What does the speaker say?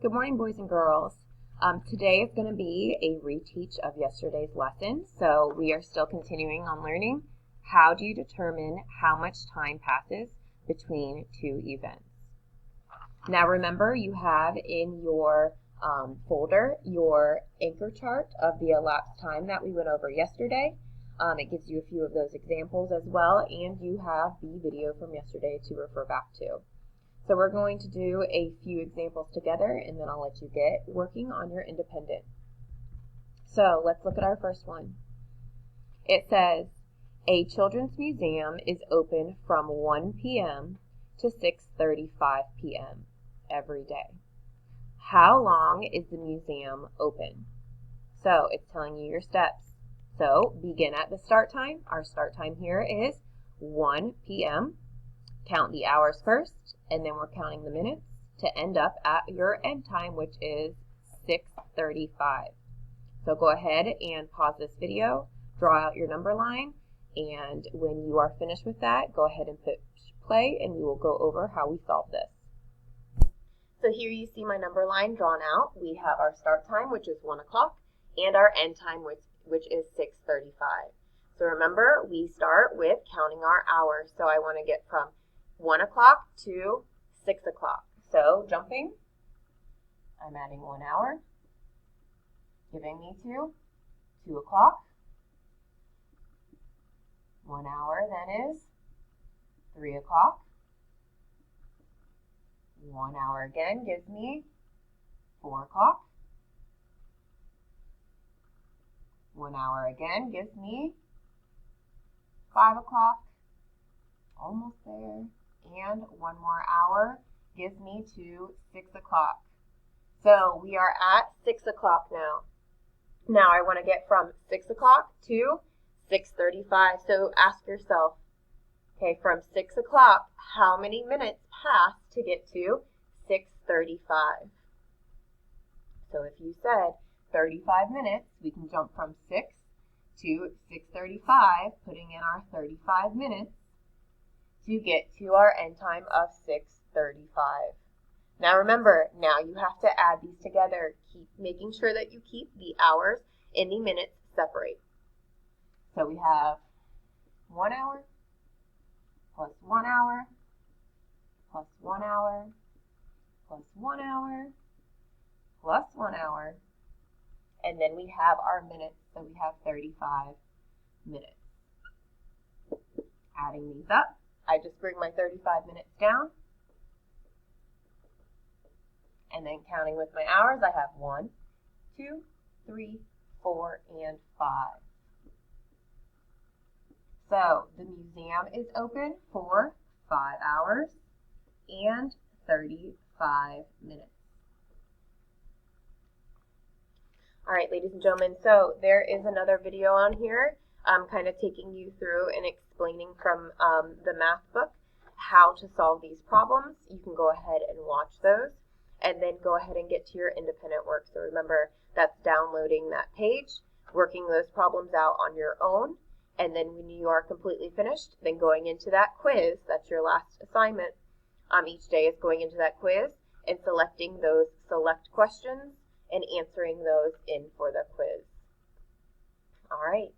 Good morning, boys and girls. Today is going to be a reteach of yesterday's lesson. So we are still continuing on learning how do you determine how much time passes between two events. Now remember, you have in your folder your anchor chart of the elapsed time that we went over yesterday. It gives you a few of those examples as well, and you have the video from yesterday to refer back to. So we're going to do a few examples together, and then I'll let you get working on your independent. So let's look at our first one. It says, a children's museum is open from 1 p.m. to 6:35 p.m. every day. How long is the museum open? So it's telling you your steps. So begin at the start time. Our start time here is 1 p.m. Count the hours first, and then we're counting the minutes to end up at your end time, which is 6:35. So go ahead and pause this video, draw out your number line, and when you are finished with that, go ahead and push play, and we will go over how we solve this. So here you see my number line drawn out. We have our start time, which is 1 o'clock, and our end time, which is 6:35. So remember, we start with counting our hours. So I want to get from 1 o'clock to 6 o'clock. So jumping, I'm adding 1 hour, giving me to 2 o'clock. 1 hour then is 3 o'clock. 1 hour again gives me 4 o'clock. 1 hour again gives me 5 o'clock. Almost there. And 1 more hour gives me to 6 o'clock. So we are at 6 o'clock now. Now I want to get from 6 o'clock to 6:35. So ask yourself, okay, from 6 o'clock, how many minutes pass to get to 6:35? So if you said 35 minutes, we can jump from 6 to 6:35, putting in our 35 minutes to get to our end time of 6:35. Now remember, now you have to add these together, keep making sure that you keep the hours and the minutes separate. So we have 1 hour plus 1 hour plus 1 hour plus 1 hour plus 1 hour, and then we have our minutes, so we have 35 minutes. Adding these up, I just bring my 35 minutes down, and then counting with my hours, I have 1, 2, 3, 4, and 5. So the museum is open for 5 hours and 35 minutes. All right, ladies and gentlemen, so there is another video on here kind of taking you through and explaining from the math book how to solve these problems. You can go ahead and watch those and then go ahead and get to your independent work. So remember, that's downloading that page, working those problems out on your own, and then when you are completely finished, then going into that quiz. That's your last assignment. Each day is going into that quiz and selecting those select questions and answering those in for the quiz. All right.